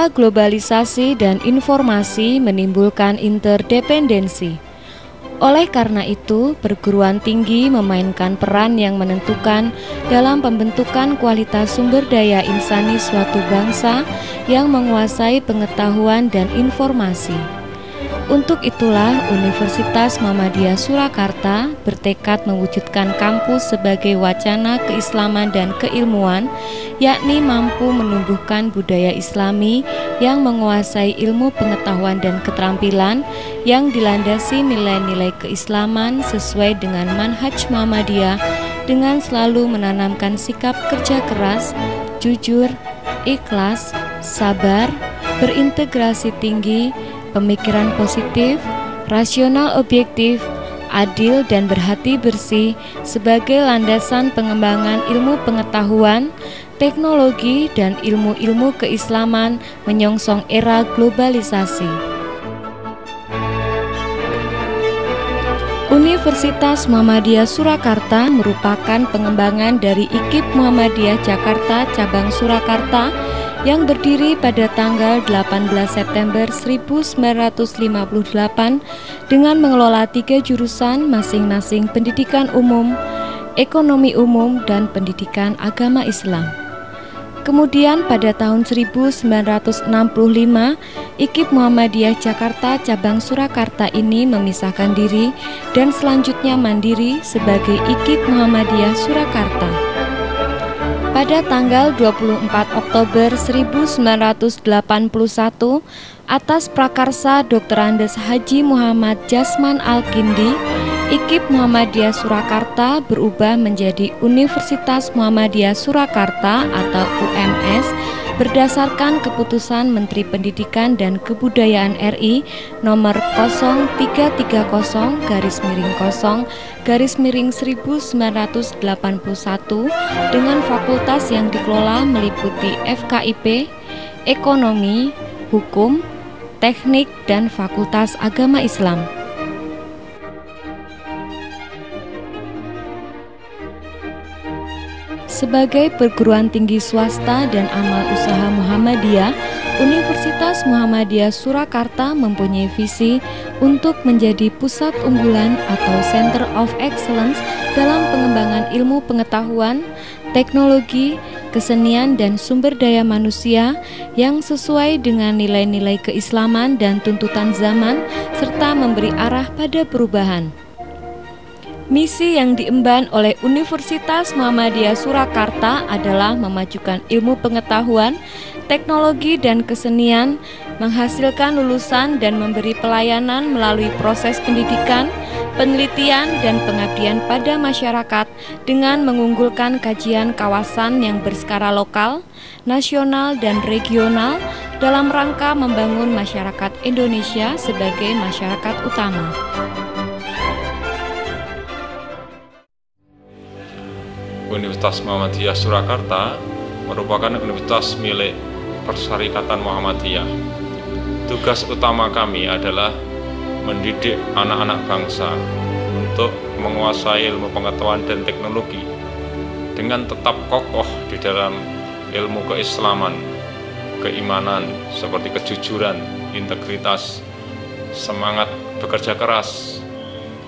Era globalisasi dan informasi menimbulkan interdependensi. Oleh karena itu, perguruan tinggi memainkan peran yang menentukan dalam pembentukan kualitas sumber daya insani suatu bangsa yang menguasai pengetahuan dan informasi. Untuk itulah Universitas Muhammadiyah Surakarta bertekad mewujudkan kampus sebagai wacana keislaman dan keilmuan, yakni mampu menumbuhkan budaya Islami yang menguasai ilmu pengetahuan dan keterampilan yang dilandasi nilai-nilai keislaman sesuai dengan manhaj Muhammadiyah, dengan selalu menanamkan sikap kerja keras, jujur, ikhlas, sabar, berintegrasi tinggi, pemikiran positif, rasional objektif, adil dan berhati bersih sebagai landasan pengembangan ilmu pengetahuan, teknologi dan ilmu-ilmu keislaman menyongsong era globalisasi. Universitas Muhammadiyah Surakarta merupakan pengembangan dari IKIP Muhammadiyah Jakarta Cabang Surakarta yang berdiri pada tanggal 18 September 1958 dengan mengelola 3 jurusan masing-masing pendidikan umum, ekonomi umum, dan pendidikan agama Islam. Kemudian pada tahun 1965, IKIP Muhammadiyah Jakarta Cabang Surakarta ini memisahkan diri dan selanjutnya mandiri sebagai IKIP Muhammadiyah Surakarta. Pada tanggal 24 Oktober 1981, atas prakarsa Dr. Andes Haji Muhammad Jasman Al-Kindi, IKIP Muhammadiyah Surakarta berubah menjadi Universitas Muhammadiyah Surakarta atau UMS berdasarkan keputusan Menteri Pendidikan dan Kebudayaan RI nomor 0330-0-1981 dengan fakultas yang dikelola meliputi FKIP, Ekonomi, Hukum, Teknik, dan Fakultas Agama Islam. Sebagai perguruan tinggi swasta dan amal usaha Muhammadiyah, Universitas Muhammadiyah Surakarta mempunyai visi untuk menjadi pusat unggulan atau Center of Excellence dalam pengembangan ilmu pengetahuan, teknologi, kesenian, dan sumber daya manusia yang sesuai dengan nilai-nilai keislaman dan tuntutan zaman, serta memberi arah pada perubahan. Misi yang diemban oleh Universitas Muhammadiyah Surakarta adalah memajukan ilmu pengetahuan, teknologi, dan kesenian, menghasilkan lulusan dan memberi pelayanan melalui proses pendidikan, penelitian, dan pengabdian pada masyarakat dengan mengunggulkan kajian kawasan yang berskala lokal, nasional, dan regional dalam rangka membangun masyarakat Indonesia sebagai masyarakat utama. Universitas Muhammadiyah Surakarta merupakan universitas milik Persyarikatan Muhammadiyah. Tugas utama kami adalah mendidik anak-anak bangsa untuk menguasai ilmu pengetahuan dan teknologi dengan tetap kokoh di dalam ilmu keislaman, keimanan seperti kejujuran, integritas, semangat bekerja keras,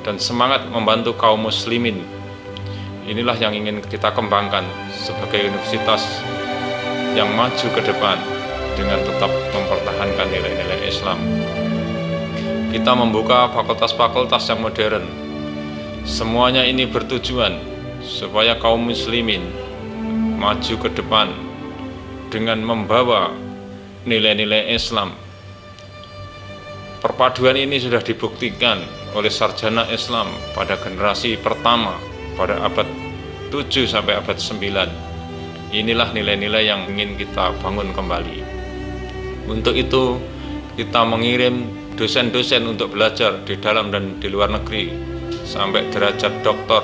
dan semangat membantu kaum muslimin. Inilah yang ingin kita kembangkan sebagai universitas yang maju ke depan dengan tetap mempertahankan nilai-nilai Islam. Kita membuka fakultas-fakultas yang modern. Semuanya ini bertujuan supaya kaum muslimin maju ke depan dengan membawa nilai-nilai Islam. Perpaduan ini sudah dibuktikan oleh sarjana Islam pada generasi pertama pada abad 7 sampai abad 9. Inilah nilai-nilai yang ingin kita bangun kembali. Untuk itu, kita mengirim dosen-dosen untuk belajar di dalam dan di luar negeri sampai derajat doktor.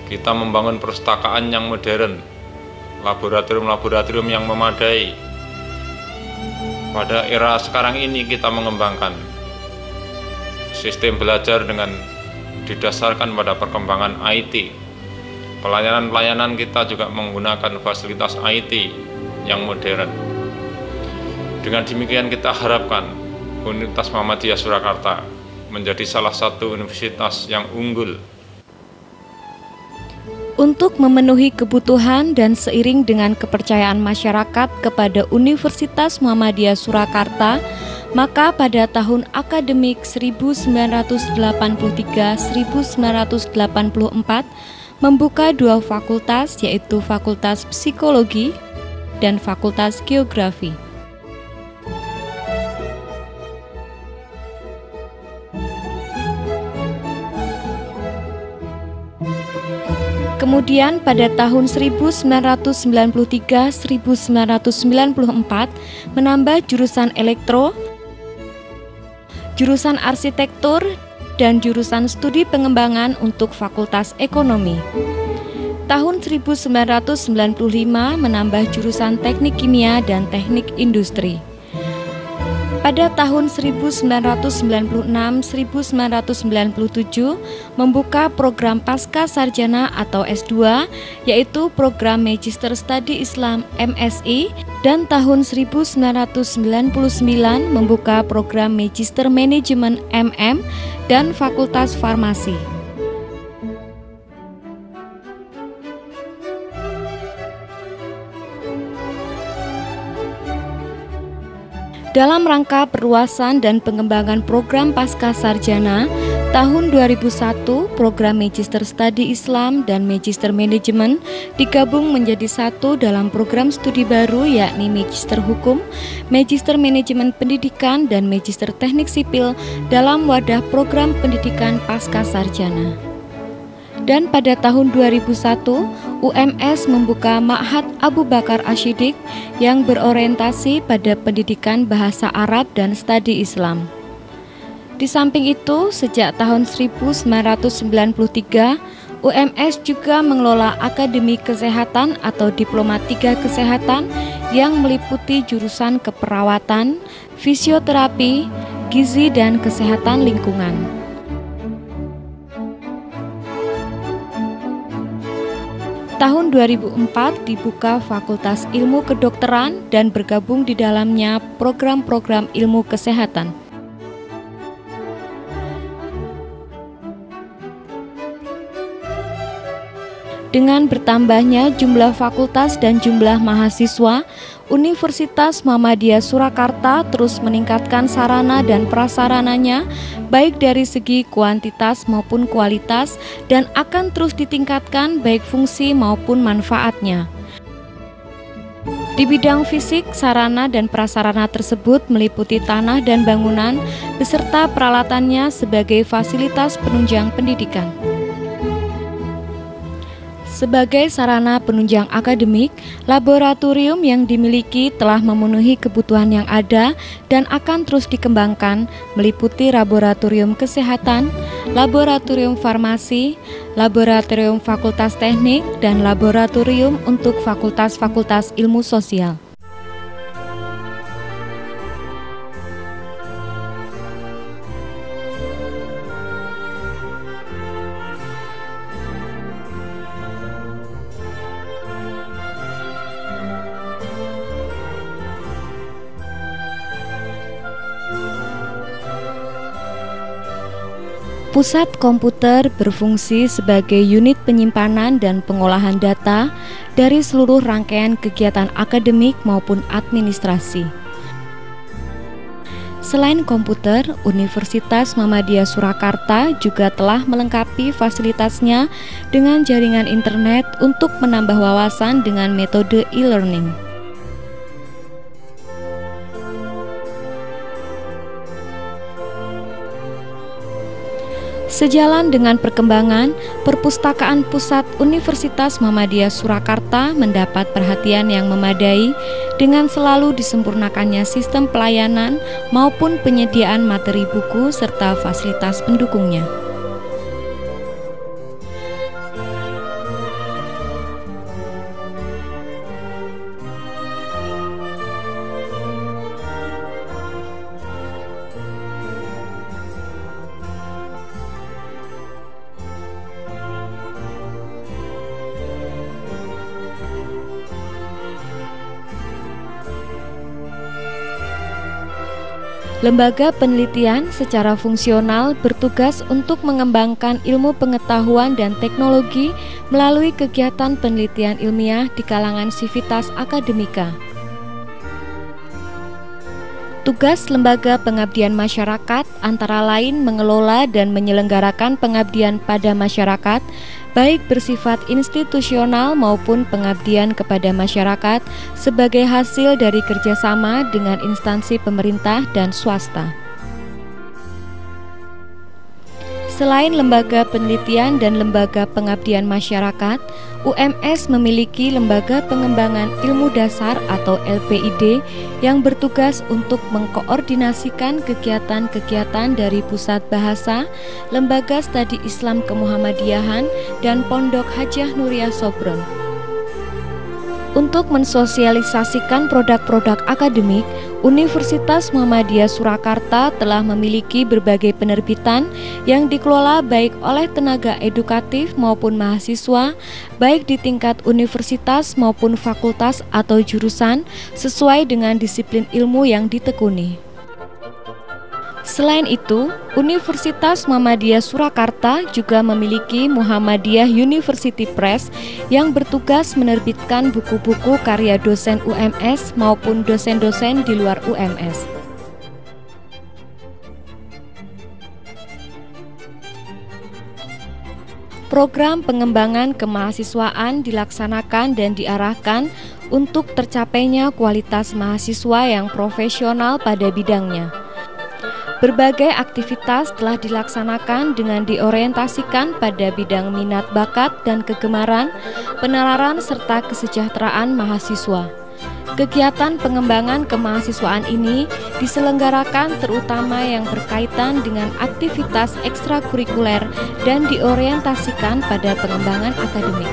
Kita membangun perpustakaan yang modern, laboratorium-laboratorium yang memadai. Pada era sekarang ini kita mengembangkan sistem belajar dengan didasarkan pada perkembangan IT. Pelayanan-pelayanan kita juga menggunakan fasilitas IT yang modern. Dengan demikian kita harapkan Universitas Muhammadiyah Surakarta menjadi salah satu universitas yang unggul. Untuk memenuhi kebutuhan dan seiring dengan kepercayaan masyarakat kepada Universitas Muhammadiyah Surakarta, maka pada tahun akademik 1983-1984 membuka dua fakultas, yaitu Fakultas Psikologi dan Fakultas Geografi. Kemudian pada tahun 1993-1994 menambah jurusan elektro, jurusan arsitektur, dan jurusan studi pengembangan untuk Fakultas Ekonomi. Tahun 1995 menambah jurusan teknik kimia dan teknik industri. Pada tahun 1996-1997 membuka program Pasca Sarjana atau S2, yaitu program Magister Studi Islam MSI, dan tahun 1999 membuka program Magister Manajemen MM dan Fakultas Farmasi. Dalam rangka perluasan dan pengembangan program Pasca Sarjana, tahun 2001 program Magister Studi Islam dan Magister Manajemen digabung menjadi satu dalam program studi baru, yakni Magister Hukum, Magister Manajemen Pendidikan, dan Magister Teknik Sipil dalam wadah program pendidikan Pasca Sarjana. Dan pada tahun 2001, UMS membuka Ma'had Abu Bakar Asy-Shiddiq yang berorientasi pada pendidikan bahasa Arab dan studi Islam. Di samping itu, sejak tahun 1993, UMS juga mengelola Akademi Kesehatan atau Diploma 3 Kesehatan yang meliputi jurusan keperawatan, fisioterapi, gizi, dan kesehatan lingkungan. Tahun 2004 dibuka Fakultas Ilmu Kedokteran dan bergabung di dalamnya program-program ilmu kesehatan. Dengan bertambahnya jumlah fakultas dan jumlah mahasiswa, Universitas Muhammadiyah Surakarta terus meningkatkan sarana dan prasarananya, baik dari segi kuantitas maupun kualitas, dan akan terus ditingkatkan baik fungsi maupun manfaatnya. Di bidang fisik, sarana dan prasarana tersebut meliputi tanah dan bangunan, beserta peralatannya sebagai fasilitas penunjang pendidikan. Sebagai sarana penunjang akademik, laboratorium yang dimiliki telah memenuhi kebutuhan yang ada dan akan terus dikembangkan, meliputi laboratorium kesehatan, laboratorium farmasi, laboratorium fakultas teknik, dan laboratorium untuk fakultas-fakultas ilmu sosial. Pusat komputer berfungsi sebagai unit penyimpanan dan pengolahan data dari seluruh rangkaian kegiatan akademik maupun administrasi. Selain komputer, Universitas Muhammadiyah Surakarta juga telah melengkapi fasilitasnya dengan jaringan internet untuk menambah wawasan dengan metode e-learning. Sejalan dengan perkembangan, Perpustakaan Pusat Universitas Muhammadiyah Surakarta mendapat perhatian yang memadai dengan selalu disempurnakannya sistem pelayanan maupun penyediaan materi buku serta fasilitas pendukungnya. Lembaga penelitian secara fungsional bertugas untuk mengembangkan ilmu pengetahuan dan teknologi melalui kegiatan penelitian ilmiah di kalangan sivitas akademika. Tugas lembaga pengabdian masyarakat antara lain mengelola dan menyelenggarakan pengabdian pada masyarakat, baik bersifat institusional maupun pengabdian kepada masyarakat sebagai hasil dari kerjasama dengan instansi pemerintah dan swasta. Selain lembaga penelitian dan lembaga pengabdian masyarakat, UMS memiliki lembaga pengembangan ilmu dasar atau LPID yang bertugas untuk mengkoordinasikan kegiatan-kegiatan dari Pusat Bahasa, Lembaga Studi Islam Kemuhammadiyahan, dan Pondok Hajah Nuriyah Sobron. Untuk mensosialisasikan produk-produk akademik, Universitas Muhammadiyah Surakarta telah memiliki berbagai penerbitan yang dikelola baik oleh tenaga edukatif maupun mahasiswa, baik di tingkat universitas maupun fakultas atau jurusan, sesuai dengan disiplin ilmu yang ditekuni. Selain itu, Universitas Muhammadiyah Surakarta juga memiliki Muhammadiyah University Press yang bertugas menerbitkan buku-buku karya dosen UMS maupun dosen-dosen di luar UMS. Program pengembangan kemahasiswaan dilaksanakan dan diarahkan untuk tercapainya kualitas mahasiswa yang profesional pada bidangnya. Berbagai aktivitas telah dilaksanakan dengan diorientasikan pada bidang minat bakat dan kegemaran, penalaran serta kesejahteraan mahasiswa. Kegiatan pengembangan kemahasiswaan ini diselenggarakan terutama yang berkaitan dengan aktivitas ekstrakurikuler dan diorientasikan pada pengembangan akademik.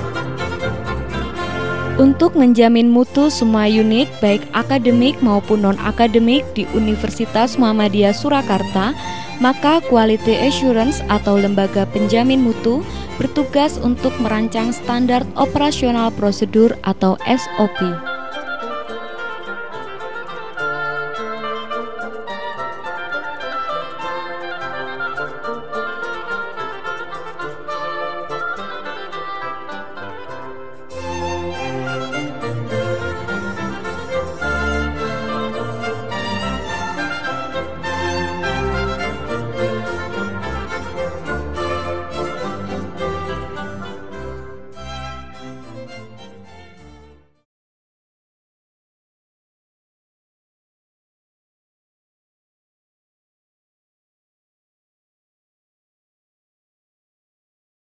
Untuk menjamin mutu semua unit baik akademik maupun non-akademik di Universitas Muhammadiyah Surakarta, maka Quality Assurance atau lembaga penjamin mutu bertugas untuk merancang standar operasional prosedur atau SOP.